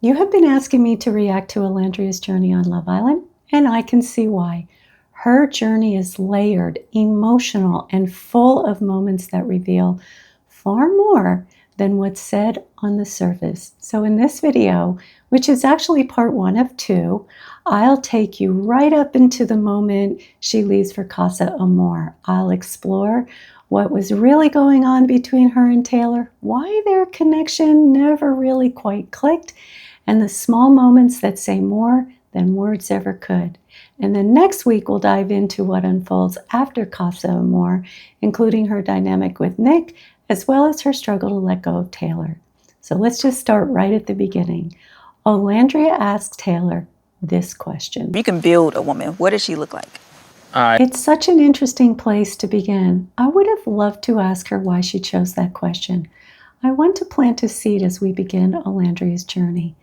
You have been asking me to react to Olandria's journey on Love Island, and I can see why. Her journey is layered, emotional, and full of moments that reveal far more than what's said on the surface. So in this video, which is actually part 1 of 2, I'll take you right up into the moment she leaves for Casa Amor. I'll explore what was really going on between her and Taylor, why their connection never really quite clicked, and the small moments that say more than words ever could. And then next week, we'll dive into what unfolds after Casa Amor, including her dynamic with Nick, as well as her struggle to let go of Taylor. So let's just start right at the beginning. Olandria asks Taylor this question. You can build a woman. What does she look like? It's such an interesting place to begin. I would have loved to ask her why she chose that question. I want to plant a seed as we begin Olandria's journey.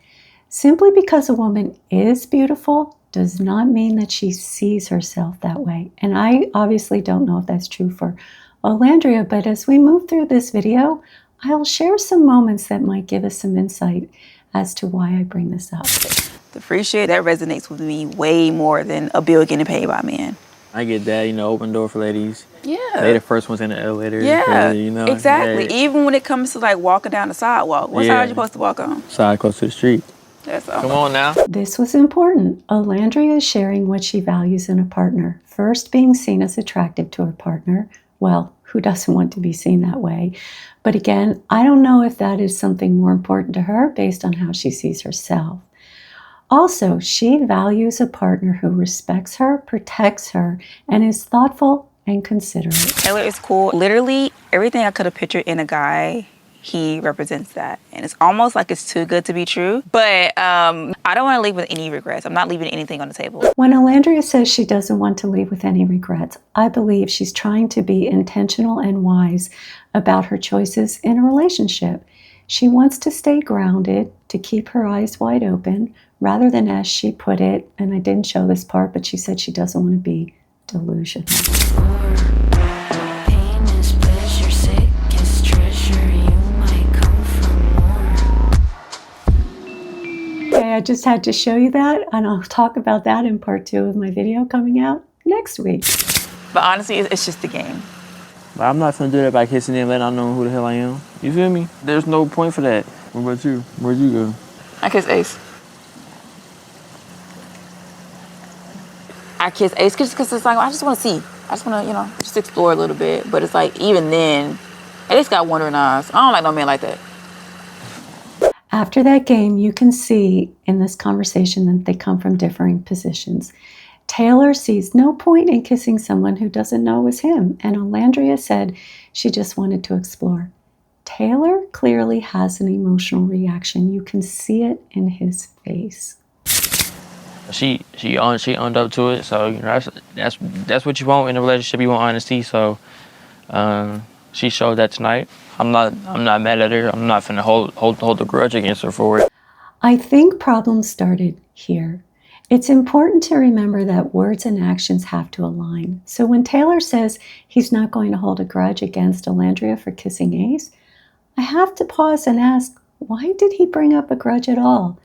Simply because a woman is beautiful does not mean that she sees herself that way. And I obviously don't know if that's true for Olandria, but as we move through this video, I'll share some moments that might give us some insight as to why I bring this up. The free shit, that resonates with me way more than a bill getting paid by men. I get that, open door for ladies. Yeah. They the first ones in the elevator. Yeah, really, exactly. Yeah. Even when it comes to like walking down the sidewalk. What side are you supposed to walk on? Side close to the street. That's all. Come on now. This was important. Olandria is sharing what she values in a partner. First, being seen as attractive to her partner. Well, who doesn't want to be seen that way? But again, I don't know if that is something more important to her based on how she sees herself. Also, she values a partner who respects her, protects her, and is thoughtful and considerate. Taylor is cool. Literally, everything I could have pictured in a guy, he represents that. And it's almost like it's too good to be true. But I don't want to leave with any regrets. I'm not leaving anything on the table. When Olandria says she doesn't want to leave with any regrets, I believe she's trying to be intentional and wise about her choices in a relationship. She wants to stay grounded, to keep her eyes wide open, rather than, as she put it, and I didn't show this part, but she said she doesn't want to be delusional. Okay, I just had to show you that, and I'll talk about that in part 2 of my video coming out next week. But honestly, it's just a game. But I'm not gonna do that by kissing them and letting them know who the hell I am. You feel me? There's no point for that. What about you? Where'd you go? I kiss Ace. I kiss Ace because it's like, I just want to see. I just want to, just explore a little bit. But it's like, even then, Ace got wandering eyes. I don't like no man like that. After that game, you can see in this conversation that they come from differing positions. Taylor sees no point in kissing someone who doesn't know it was him, and Olandria said she just wanted to explore. Taylor clearly has an emotional reaction. You can see it in his face. She owned up to it, so that's what you want in a relationship. You want honesty, so she showed that tonight. I'm not mad at her. I'm not finna hold a grudge against her for it. I think problems started here. It's important to remember that words and actions have to align. So when Taylor says he's not going to hold a grudge against Olandria for kissing Ace, I have to pause and ask, why did he bring up a grudge at all?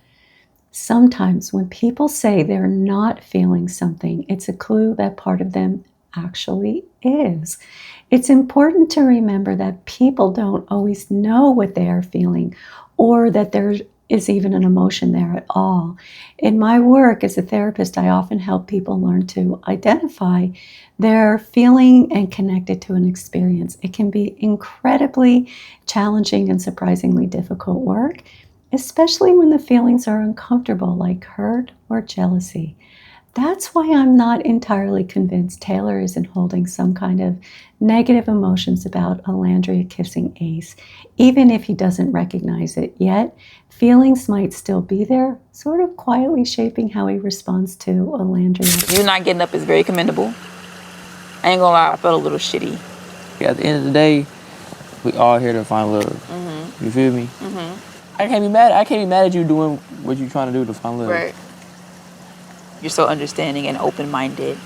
Sometimes when people say they're not feeling something, it's a clue that part of them actually is. It's important to remember that people don't always know what they are feeling or that there is even an emotion there at all. In my work as a therapist, I often help people learn to identify their feeling and connect it to an experience. It can be incredibly challenging and surprisingly difficult work, especially when the feelings are uncomfortable, like hurt or jealousy. That's why I'm not entirely convinced Taylor isn't holding some kind of negative emotions about Olandria kissing Ace, even if he doesn't recognize it yet. Feelings might still be there, sort of quietly shaping how he responds to Olandria. You not getting up is very commendable. I ain't gonna lie, I felt a little shitty. At the end of the day, we all here to find love. Mm-hmm. You feel me? Mm-hmm. I can't be mad at you doing what you're trying to do to find love. Right. You're so understanding and open-minded.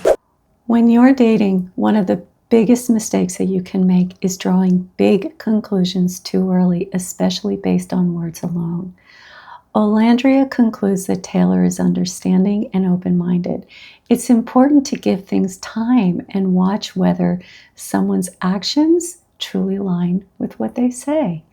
When you're dating, one of the biggest mistakes that you can make is drawing big conclusions too early, especially based on words alone. Olandria concludes that Taylor is understanding and open-minded. It's important to give things time and watch whether someone's actions truly align with what they say.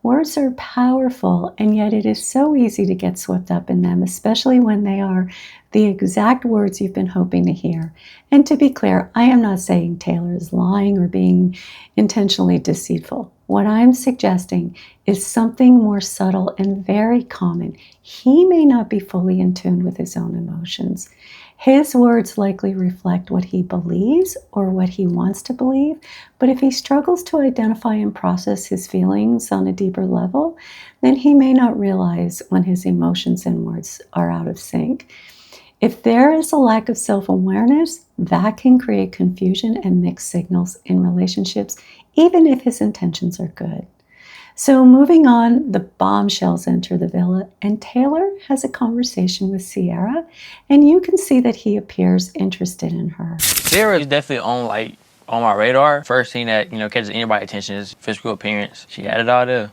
Words are powerful, and yet it is so easy to get swept up in them, especially when they are the exact words you've been hoping to hear. And to be clear, I am not saying Taylor is lying or being intentionally deceitful. What I'm suggesting is something more subtle and very common. He may not be fully in tune with his own emotions. His words likely reflect what he believes or what he wants to believe, but if he struggles to identify and process his feelings on a deeper level, then he may not realize when his emotions and words are out of sync. If there is a lack of self-awareness, that can create confusion and mixed signals in relationships, even if his intentions are good. So moving on, the bombshells enter the villa, and Taylor has a conversation with Sierra, and you can see that he appears interested in her. Sierra is definitely on my radar. First thing that, catches anybody's attention is physical appearance. She had it all there.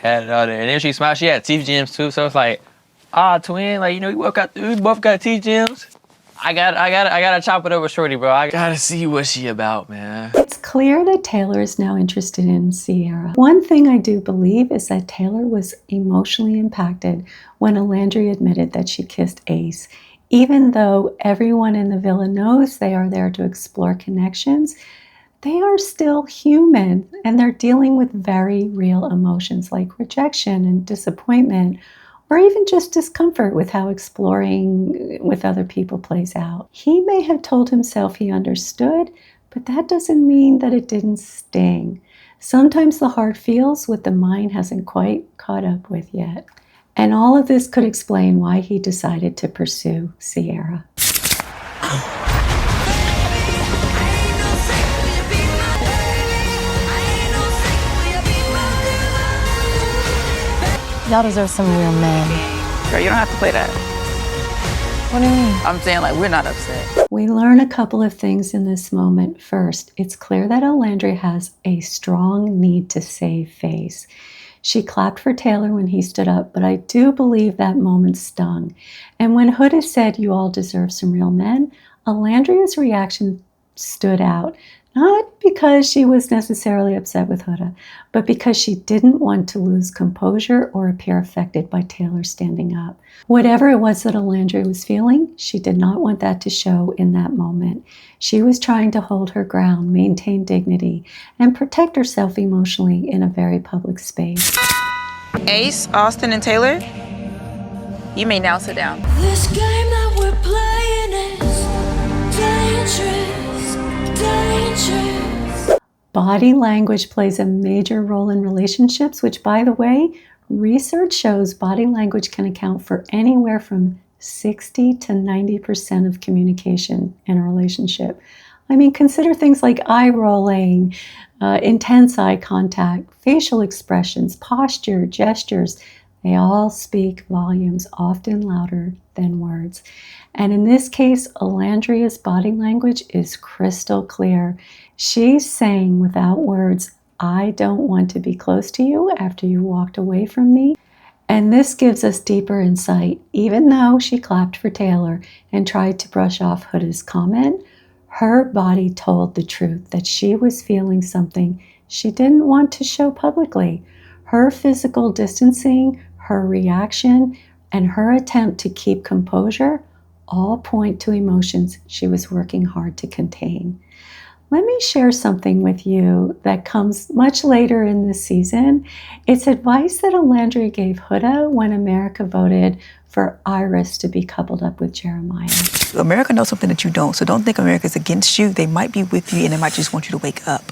And then she smiled. She had teeth gems too, so it's like, twin, we both got teeth gems. I gotta chop it over shorty, bro. I gotta see what she about, man. It's clear that Taylor is now interested in Sierra. One thing I do believe is that Taylor was emotionally impacted when Olandria admitted that she kissed Ace. Even though everyone in the villa knows they are there to explore connections, they are still human, and they're dealing with very real emotions like rejection and disappointment, or even just discomfort with how exploring with other people plays out. He may have told himself he understood, but that doesn't mean that it didn't sting. Sometimes the heart feels what the mind hasn't quite caught up with yet. And all of this could explain why he decided to pursue Sierra. Y'all deserve some real men. Girl, you don't have to play that. What do you mean? I'm saying, we're not upset. We learn a couple of things in this moment. First, it's clear that Olandria has a strong need to save face. She clapped for Taylor when he stood up, but I do believe that moment stung. And when Huda said, "You all deserve some real men," Olandria's reaction stood out. Not because she was necessarily upset with Huda, but because she didn't want to lose composure or appear affected by Taylor standing up. Whatever it was that Olandria was feeling, she did not want that to show in that moment. She was trying to hold her ground, maintain dignity, and protect herself emotionally in a very public space. Ace, Austin, and Taylor, you may now sit down. This game that we're playing is dangerous. Body language plays a major role in relationships, which, by the way, research shows body language can account for anywhere from 60 to 90% of communication in a relationship. I mean, consider things like eye rolling, intense eye contact, facial expressions, posture, gestures. They all speak volumes, often louder than words. And in this case, Olandria's body language is crystal clear. She's saying without words, "I don't want to be close to you after you walked away from me." And this gives us deeper insight. Even though she clapped for Taylor and tried to brush off Huda's comment, her body told the truth that she was feeling something she didn't want to show publicly. Her physical distancing, her reaction, and her attempt to keep composure all point to emotions she was working hard to contain. Let me share something with you that comes much later in this season. It's advice that Olandria gave Huda when America voted for Iris to be coupled up with Jeremiah. America knows something that you don't, so don't think America's against you. They might be with you and they might just want you to wake up.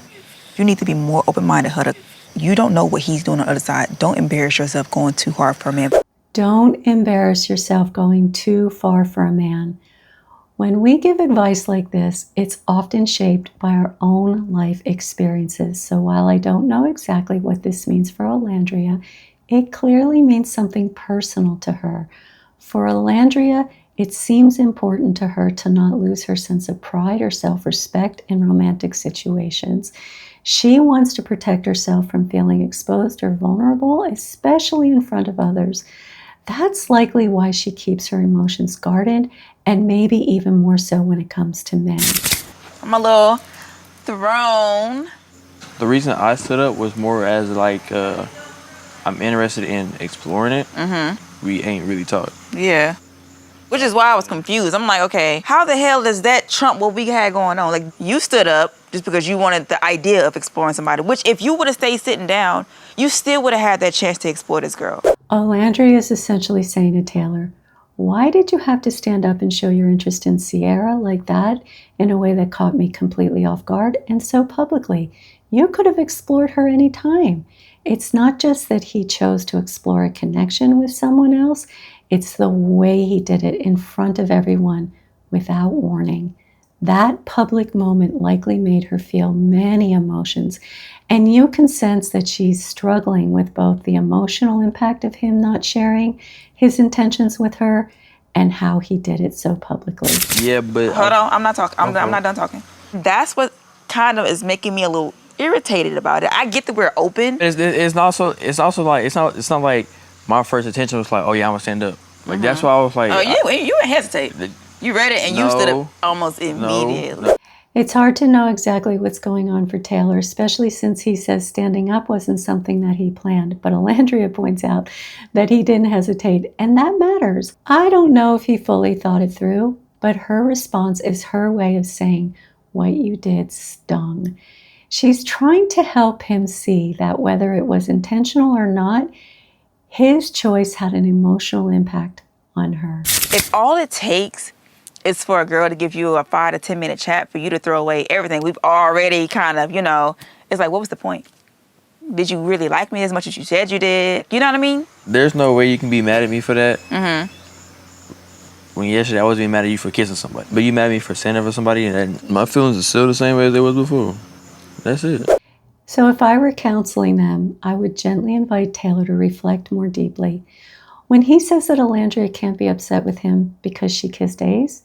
You need to be more open-minded, Huda. You don't know what he's doing on the other side. Don't embarrass yourself going too hard for a man. Don't embarrass yourself going too far for a man. When we give advice like this, it's often shaped by our own life experiences. So while I don't know exactly what this means for Olandria, it clearly means something personal to her. For Olandria, it seems important to her to not lose her sense of pride or self-respect in romantic situations. She wants to protect herself from feeling exposed or vulnerable, especially in front of others. That's likely why she keeps her emotions guarded, and maybe even more so when it comes to men. I'm a little thrown. The reason I stood up was more as like I'm interested in exploring it. We ain't really talked. Yeah. Which is why I was confused. I'm like, okay, how the hell does that trump what we had going on? Like, you stood up just because you wanted the idea of exploring somebody, which if you would have stayed sitting down, you still would have had that chance to explore this girl. Olandria is essentially saying to Taylor, why did you have to stand up and show your interest in Sierra like that in a way that caught me completely off guard and so publicly? You could have explored her any time. It's not just that he chose to explore a connection with someone else, it's the way he did it in front of everyone without warning. That public moment likely made her feel many emotions, and you can sense that she's struggling with both the emotional impact of him not sharing his intentions with her and how he did it so publicly. Yeah, but Hold on, I'm not talking. I'm not done talking. That's what kind of is making me a little irritated about it. I get that we're open. It's also like it's not like my first intention was like, oh yeah, I'm gonna stand up. Like that's why I was like, Oh, you didn't hesitate. You read it and you stood up almost immediately. No. It's hard to know exactly what's going on for Taylor, especially since he says standing up wasn't something that he planned. But Olandria points out that he didn't hesitate, and that matters. I don't know if he fully thought it through, but her response is her way of saying what you did stung. She's trying to help him see that whether it was intentional or not, his choice had an emotional impact on her. If all it takes is for a girl to give you a 5 to 10 minute chat for you to throw away everything we've already kind of, it's like, what was the point? Did you really like me as much as you said you did? You know what I mean? There's no way you can be mad at me for that. When yesterday I wasn't even mad at you for kissing somebody, but you mad at me for standing up for somebody, and my feelings are still the same way as they was before. That's it. So if I were counseling them, I would gently invite Taylor to reflect more deeply. When he says that Olandria can't be upset with him because she kissed Ace,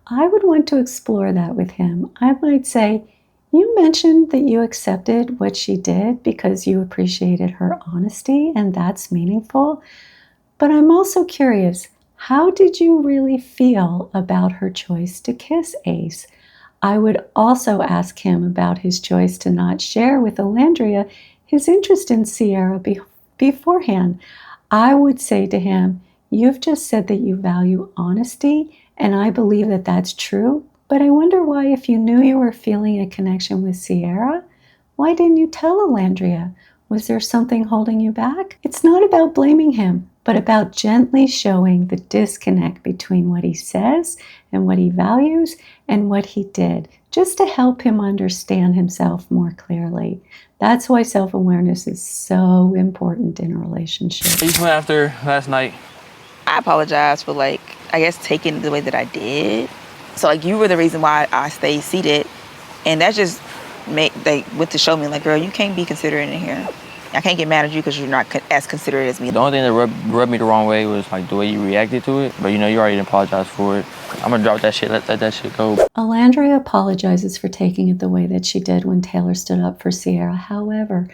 I would want to explore that with him. I might say, you mentioned that you accepted what she did because you appreciated her honesty, and that's meaningful. But I'm also curious, how did you really feel about her choice to kiss Ace? I would also ask him about his choice to not share with Olandria his interest in Sierra beforehand. I would say to him, you've just said that you value honesty, and I believe that that's true, but I wonder why, if you knew you were feeling a connection with Sierra, why didn't you tell Olandria? Was there something holding you back? It's not about blaming him, but about gently showing the disconnect between what he says and what he values and what he did, just to help him understand himself more clearly. That's why self-awareness is so important in a relationship. You went after last night. I apologize for taking it the way that I did. So you were the reason why I stayed seated, and that just they went to show me girl, you can't be considerate in here. I can't get mad at you because you're not as considerate as me. The only thing that rubbed me the wrong way was the way you reacted to it. But you already apologized for it. I'm gonna drop that shit, let that shit go. Olandria apologizes for taking it the way that she did when Taylor stood up for Sierra. However,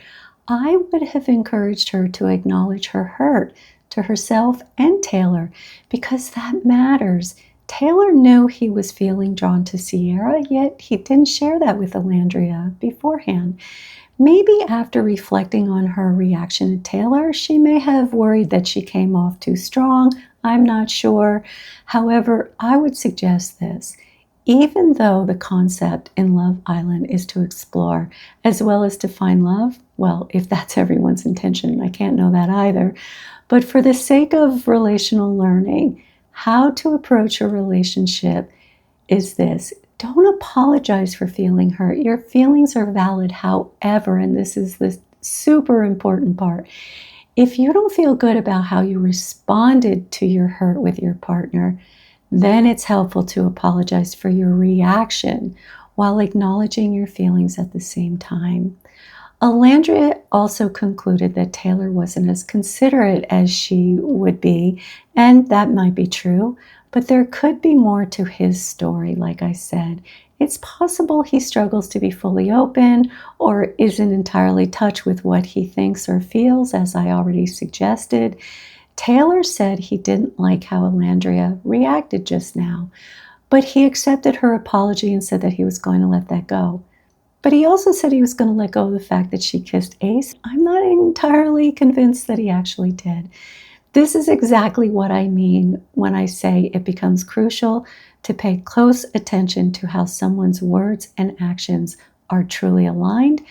I would have encouraged her to acknowledge her hurt to herself and Taylor, because that matters. Taylor knew he was feeling drawn to Sierra, yet he didn't share that with Olandria beforehand. Maybe after reflecting on her reaction to Taylor, she may have worried that she came off too strong. I'm not sure. However, I would suggest this. Even though the concept in Love Island is to explore as well as to find love, well, if that's everyone's intention, I can't know that either. But for the sake of relational learning, how to approach a relationship is this. Don't apologize for feeling hurt. Your feelings are valid, however, and this is the super important part. If you don't feel good about how you responded to your hurt with your partner, then it's helpful to apologize for your reaction while acknowledging your feelings at the same time. Olandria also concluded that Taylor wasn't as considerate as she would be, and that might be true, but there could be more to his story, like I said. It's possible he struggles to be fully open or isn't entirely in touch with what he thinks or feels, as I already suggested. Taylor said he didn't like how Olandria reacted just now, but he accepted her apology and said that he was going to let that go. But he also said he was going to let go of the fact that she kissed Ace. I'm not entirely convinced that he actually did. This is exactly what I mean when I say it becomes crucial to pay close attention to how someone's words and actions are truly aligned,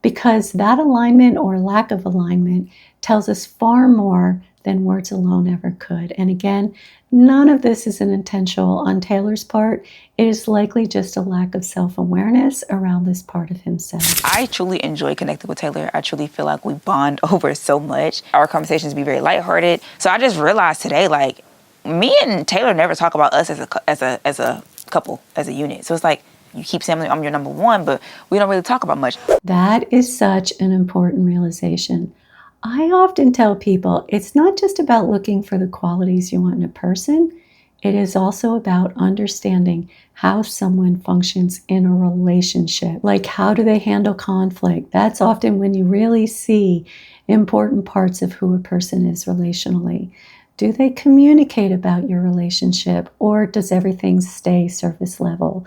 because that alignment or lack of alignment tells us far more than words alone ever could. And again, none of this is an intentional on Taylor's part. It is likely just a lack of self-awareness around this part of himself. I truly enjoy connecting with Taylor. I truly feel like we bond over so much. Our conversations be very lighthearted. So I just realized today, like, me and Taylor never talk about us as a couple, as a unit. So it's like, you keep saying I'm your number one, but we don't really talk about much. That is such an important realization. I often tell people it's not just about looking for the qualities you want in a person. It is also about understanding how someone functions in a relationship. Like, how do they handle conflict? That's often when you really see important parts of who a person is relationally. Do they communicate about your relationship, or does everything stay surface level?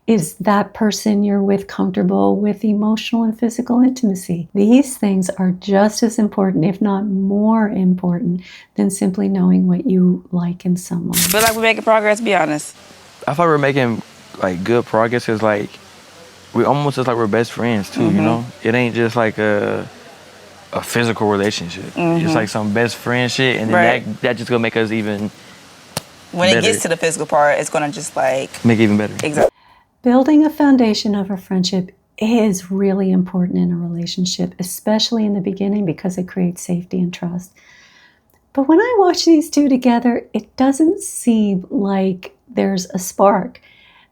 Is that person you're with comfortable with emotional and physical intimacy? These things are just as important, if not more important, than simply knowing what you like in someone. Feel like we're making progress, be honest. I thought we're making like good progress, because like we almost just like we're best friends too, you know? It ain't just like a physical relationship. It's like some best friend shit, and then that just gonna make us even When better. it gets to the physical part, it's gonna just like Make it even better. Exactly. Building a foundation of a friendship is really important in a relationship, especially in the beginning, because it creates safety and trust. But when I watch these two together, it doesn't seem like there's a spark.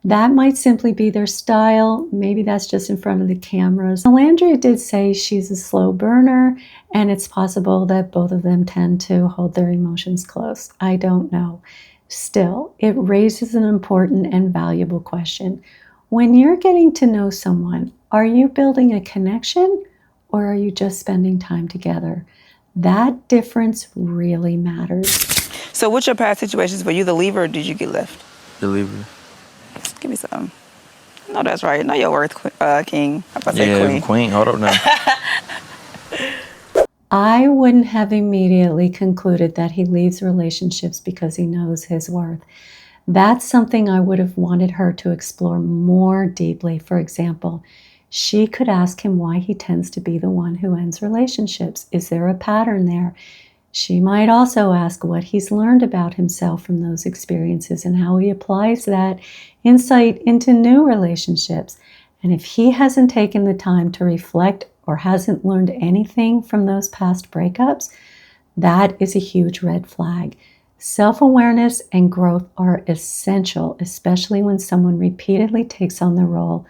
That might simply be their style. Maybe that's just in front of the cameras. Olandria did say she's a slow burner, and it's possible that both of them tend to hold their emotions close. I don't know. Still, it raises an important and valuable question. When you're getting to know someone, are you building a connection, or are you just spending time together? That difference really matters. So what's your past situations? Were you the leaver, or did you get left? The leaver. Give me some. No, that's right. Know your worth, King. I'm about to say Queen. Hold up now. I wouldn't have immediately concluded that he leaves relationships because he knows his worth. That's something I would have wanted her to explore more deeply. For example, she could ask him why he tends to be the one who ends relationships. Is there a pattern there? She might also ask what he's learned about himself from those experiences and how he applies that insight into new relationships. And if he hasn't taken the time to reflect or hasn't learned anything from those past breakups, that is a huge red flag. Self-awareness and growth are essential, especially when someone repeatedly takes on the role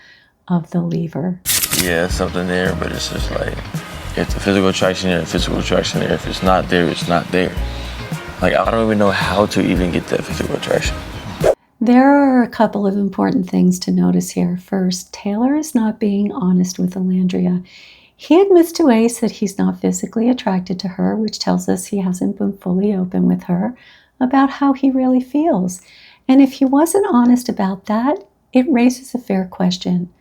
of the leaver. Yeah, something there, but it's just like, if the physical attraction there, physical attraction there. If it's not there, it's not there. Like, I don't even know how to even get that physical attraction. There are a couple of important things to notice here. First, Taylor is not being honest with Olandria. He admits to Ace that he's not physically attracted to her, which tells us he hasn't been fully open with her about how he really feels. And if he wasn't honest about that, it raises a fair question.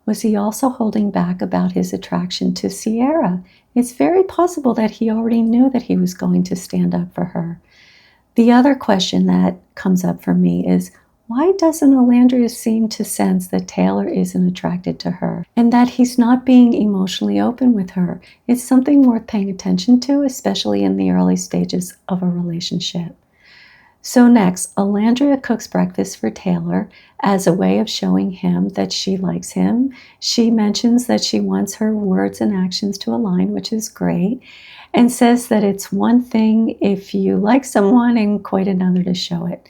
Was he also holding back about his attraction to Sierra? It's very possible that he already knew that he was going to stand up for her. The other question that comes up for me is, why doesn't Olandria seem to sense that Taylor isn't attracted to her and that he's not being emotionally open with her? It's something worth paying attention to, especially in the early stages of a relationship. So next, Olandria cooks breakfast for Taylor as a way of showing him that she likes him. She mentions that she wants her words and actions to align, which is great, and says that it's one thing if you like someone and quite another to show it.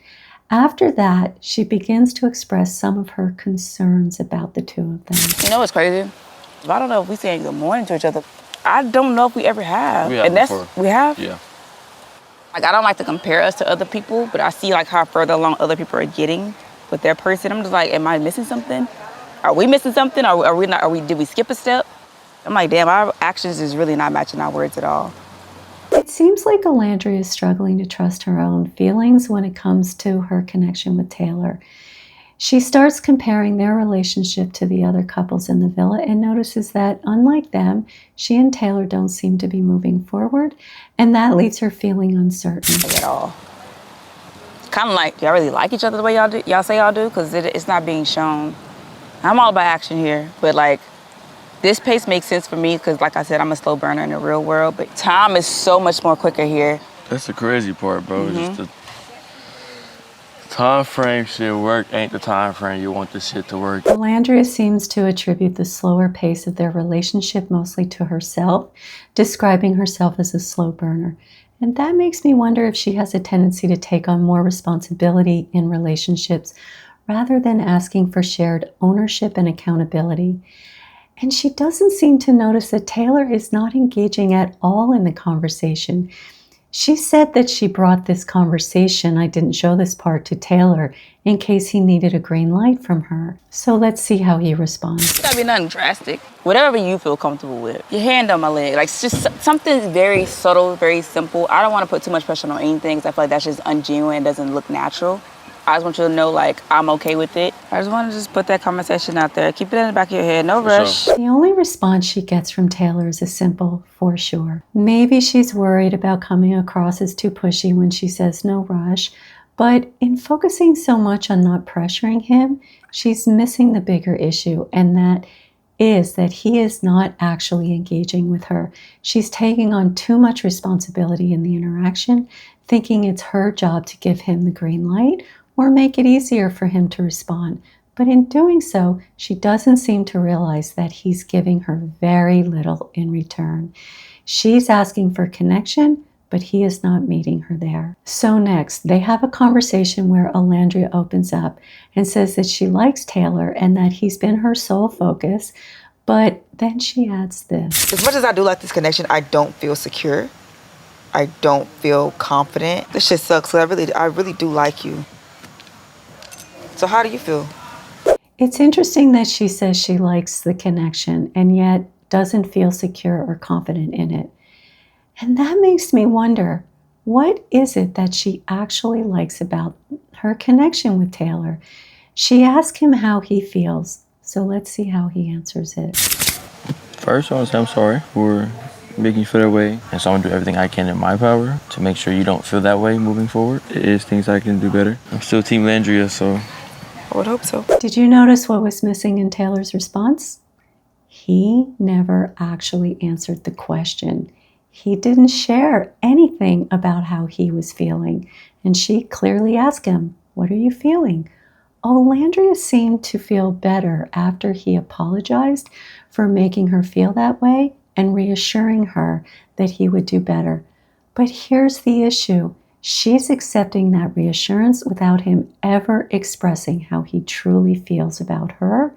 After that, she begins to express some of her concerns about the two of them. You know what's crazy? I don't know if we saying good morning to each other. I don't know if we ever have. We have before. We have? Yeah. Like, I don't like to compare us to other people, but I see like how further along other people are getting with their person. I'm just like, am I missing something? Are we missing something? Are we not? Did we skip a step? I'm like, damn, our actions is really not matching our words at all. It seems like Olandria is struggling to trust her own feelings when it comes to her connection with Taylor. She starts comparing their relationship to the other couples in the villa and notices that, unlike them, she and Taylor don't seem to be moving forward, and that leaves her feeling uncertain. At all. Kind of like, y'all really like each other the way y'all do, y'all say y'all do, because it's not being shown. I'm all about action here, but like, this pace makes sense for me because, like I said, I'm a slow burner in the real world, but time is so much more quicker here. That's the crazy part, bro. Just the time frame should work ain't the time frame you want this shit to work. Olandria seems to attribute the slower pace of their relationship mostly to herself, describing herself as a slow burner. And that makes me wonder if she has a tendency to take on more responsibility in relationships rather than asking for shared ownership and accountability. And she doesn't seem to notice that Taylor is not engaging at all in the conversation. She said that she brought this conversation, I didn't show this part, to Taylor in case he needed a green light from her. So let's see how he responds. It's gotta be nothing drastic. Whatever you feel comfortable with. Your hand on my leg. Like, it's just something very subtle, very simple. I don't want to put too much pressure on anything because I feel like that's just ungenuine, doesn't look natural. I just want you to know, like, I'm okay with it. I just want to just put that conversation out there. Keep it in the back of your head, no rush. The only response she gets from Taylor is a simple, for sure. Maybe she's worried about coming across as too pushy when she says no rush, but in focusing so much on not pressuring him, she's missing the bigger issue, and that is that he is not actually engaging with her. She's taking on too much responsibility in the interaction, thinking it's her job to give him the green light or make it easier for him to respond. But in doing so, she doesn't seem to realize that he's giving her very little in return. She's asking for connection, but he is not meeting her there. So next, they have a conversation where Olandria opens up and says that she likes Taylor and that he's been her sole focus, but then she adds this. As much as I do like this connection, I don't feel secure. I don't feel confident. This shit sucks. I really do like you. So how do you feel? It's interesting that she says she likes the connection and yet doesn't feel secure or confident in it. And that makes me wonder, what is it that she actually likes about her connection with Taylor? She asked him how he feels, so let's see how he answers it. First, I want to say I'm sorry for making you feel that way. And so I'm going to do everything I can in my power to make sure you don't feel that way moving forward. It is things I can do better. I'm still Team Landria, so I would hope so. Did you notice what was missing in Taylor's response? He never actually answered the question. He didn't share anything about how he was feeling. And she clearly asked him, "What are you feeling?" Olandria seemed to feel better after he apologized for making her feel that way and reassuring her that he would do better. But here's the issue. She's accepting that reassurance without him ever expressing how he truly feels about her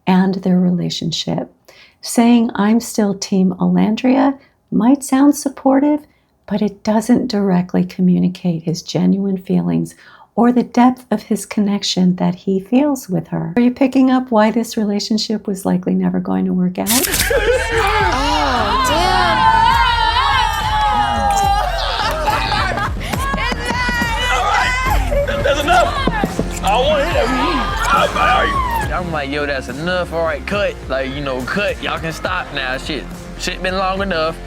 and their relationship. Saying, "I'm still Team Olandria," might sound supportive, but it doesn't directly communicate his genuine feelings or the depth of his connection that he feels with her. Are you picking up why this relationship was likely never going to work out? Oh, damn. that's enough. I don't want to hear that. I'm like, yo, that's enough. All right, cut. Like, cut. Y'all can stop now. Shit been long enough.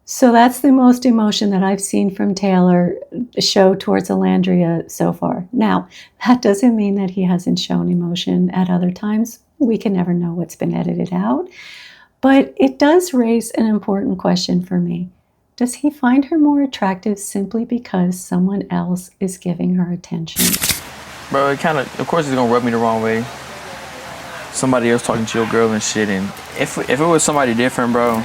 So that's the most emotion that I've seen from Taylor show towards Olandria so far. Now, that doesn't mean that he hasn't shown emotion at other times. We can never know what's been edited out. But it does raise an important question for me. Does he find her more attractive simply because someone else is giving her attention? Bro, it of course it's gonna rub me the wrong way. Somebody else talking to your girl and shit, and if it was somebody different, bro,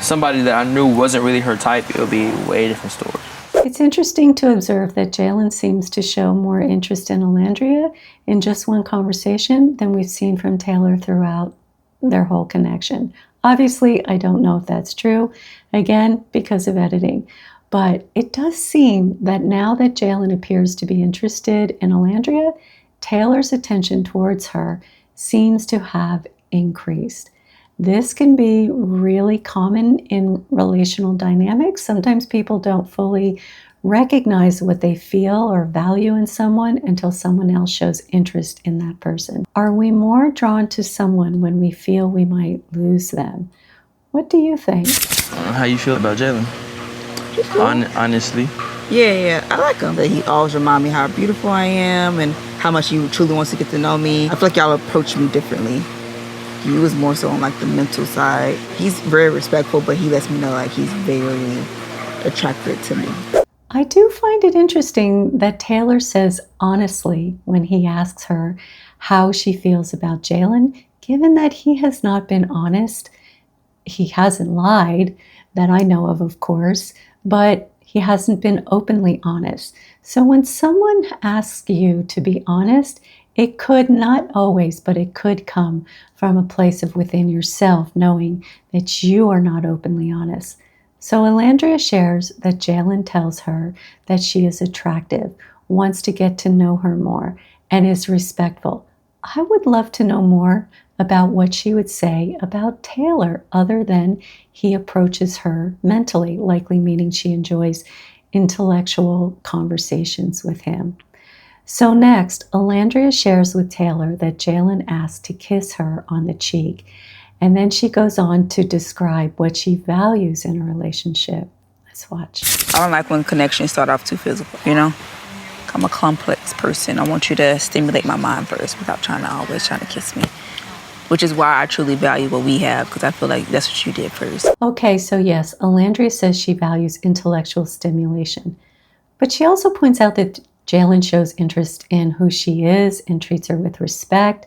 somebody that I knew wasn't really her type, it would be a way different story. It's interesting to observe that Jalen seems to show more interest in Olandria in just one conversation than we've seen from Taylor throughout their whole connection. Obviously, I don't know if that's true, again, because of editing. But it does seem that now that Jalen appears to be interested in Olandria, Taylor's attention towards her seems to have increased. This can be really common in relational dynamics. Sometimes people don't fully recognize what they feel or value in someone until someone else shows interest in that person. Are we more drawn to someone when we feel we might lose them? What do you think? How you feel about Jalen? Honestly. Yeah, I like him. He always reminds me how beautiful I am and how much he truly wants to get to know me. I feel like y'all approach me differently. He was more so on like the mental side. He's very respectful, but he lets me know like he's very attracted to me. I do find it interesting that Taylor says honestly when he asks her how she feels about Jalen, given that he has not been honest. He hasn't lied, that I know of course, but he hasn't been openly honest. So when someone asks you to be honest, it could not always, but it could come from a place of within yourself, knowing that you are not openly honest. So Olandria shares that Jalen tells her that she is attractive, wants to get to know her more, and is respectful. I would love to know more about what she would say about Taylor, other than he approaches her mentally, likely meaning she enjoys intellectual conversations with him. So next, Olandria shares with Taylor that Jalen asked to kiss her on the cheek, and then she goes on to describe what she values in a relationship. Let's watch. I don't like when connections start off too physical, you know? I'm a complex person. I want you to stimulate my mind first without always trying to kiss me. Which is why I truly value what we have, because I feel like that's what you did first. Okay, so yes, Olandria says she values intellectual stimulation. But she also points out that Jalen shows interest in who she is and treats her with respect,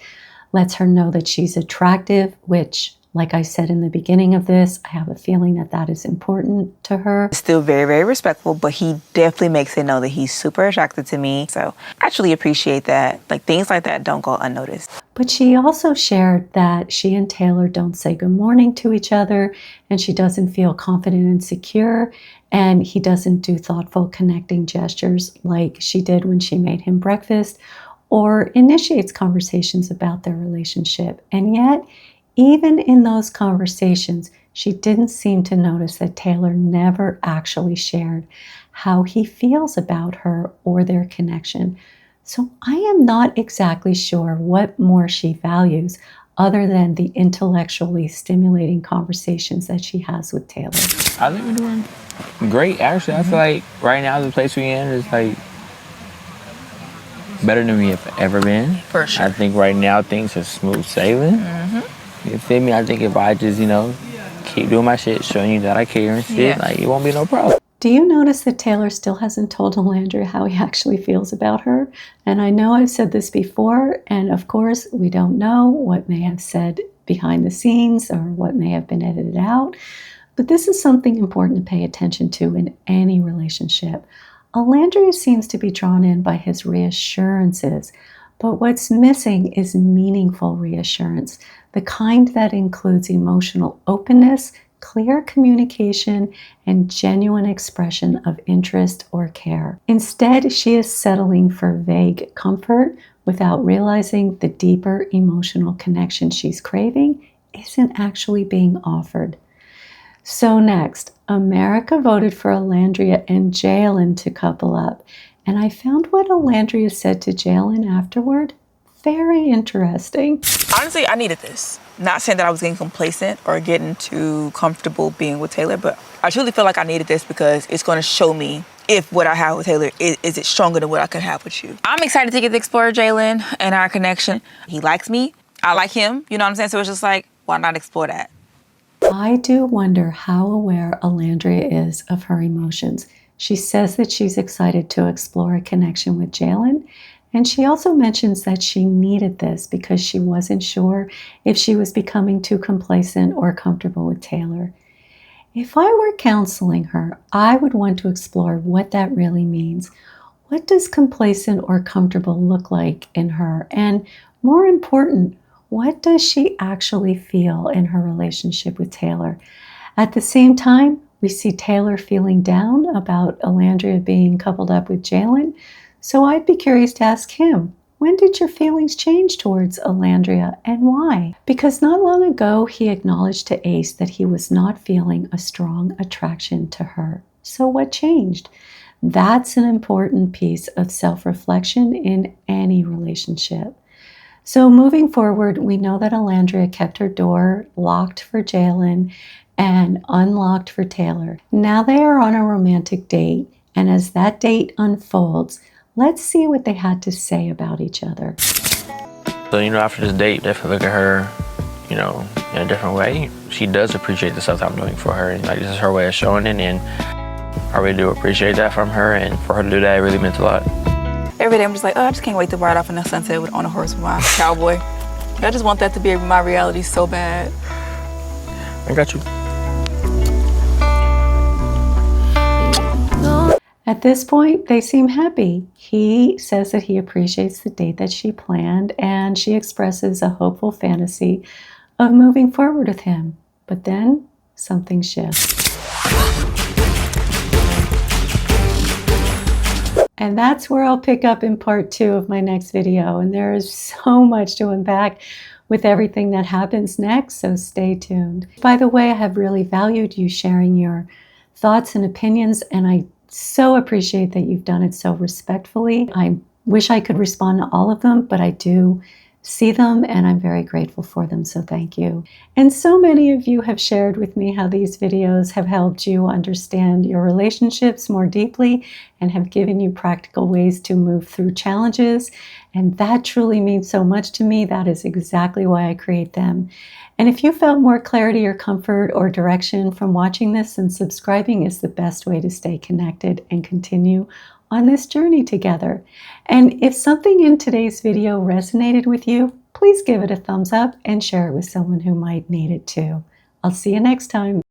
lets her know that she's attractive, which, like I said in the beginning of this, I have a feeling that that is important to her. Still very, very respectful, but he definitely makes it know that he's super attracted to me. So I actually appreciate that. Like, things like that don't go unnoticed. But she also shared that she and Taylor don't say good morning to each other, and she doesn't feel confident and secure, and he doesn't do thoughtful connecting gestures like she did when she made him breakfast, or initiates conversations about their relationship. And yet, even in those conversations, she didn't seem to notice that Taylor never actually shared how he feels about her or their connection. So I am not exactly sure what more she values other than the intellectually stimulating conversations that she has with Taylor. I think we're doing great, actually. I feel like right now the place we're in is like better than we have ever been. For sure. I think right now things are smooth sailing. You feel me? I think if I just, keep doing my shit, showing you that I care and shit, like it won't be no problem. Do you notice that Taylor still hasn't told Olandria how he actually feels about her? And I know I've said this before, and of course, we don't know what may have said behind the scenes or what may have been edited out, but this is something important to pay attention to in any relationship. Olandria seems to be drawn in by his reassurances, but what's missing is meaningful reassurance, the kind that includes emotional openness, clear communication, and genuine expression of interest or care. Instead, she is settling for vague comfort without realizing the deeper emotional connection she's craving isn't actually being offered. So next, America voted for Olandria and Jalen to couple up, and I found what Olandria said to Jalen afterward very interesting. Honestly, I needed this. Not saying that I was getting complacent or getting too comfortable being with Taylor, but I truly feel like I needed this because it's going to show me if what I have with Taylor, is it stronger than what I could have with you. I'm excited to get to explore Jalen and our connection. He likes me. I like him. You know what I'm saying? So it's just like, why not explore that? I do wonder how aware Olandria is of her emotions. She says that she's excited to explore a connection with Jalen, and she also mentions that she needed this because she wasn't sure if she was becoming too complacent or comfortable with Taylor. If I were counseling her, I would want to explore what that really means. What does complacent or comfortable look like in her? And more important, what does she actually feel in her relationship with Taylor? At the same time, we see Taylor feeling down about Olandria being coupled up with Jalen. So I'd be curious to ask him, When did your feelings change towards Olandria and why? Because not long ago, he acknowledged to Ace that he was not feeling a strong attraction to her. So what changed? That's an important piece of self-reflection in any relationship. So moving forward, we know that Olandria kept her door locked for Jalen and unlocked for Taylor. Now they are on a romantic date, and as that date unfolds, let's see what they had to say about each other. So, after this date, definitely look at her, in a different way. She does appreciate the stuff that I'm doing for her, and this is her way of showing it, and I really do appreciate that from her, and for her to do that, it really meant a lot. Every day I'm just like, I just can't wait to ride off in the sunset on a horse with my cowboy. I just want that to be my reality so bad. I got you. At this point, they seem happy. He says that he appreciates the date that she planned, and she expresses a hopeful fantasy of moving forward with him. But then something shifts. And that's where I'll pick up in part 2 of my next video. And there is so much to unpack with everything that happens next, so stay tuned. By the way, I have really valued you sharing your thoughts and opinions, and I so appreciate that you've done it so respectfully. I wish I could respond to all of them, but I do see them and I'm very grateful for them, so thank you. And so many of you have shared with me how these videos have helped you understand your relationships more deeply and have given you practical ways to move through challenges, and that truly means so much to me. That is exactly why I create them. And if you felt more clarity or comfort or direction from watching this, then subscribing is the best way to stay connected and continue on this journey together. And if something in today's video resonated with you, please give it a thumbs up and share it with someone who might need it too. I'll see you next time.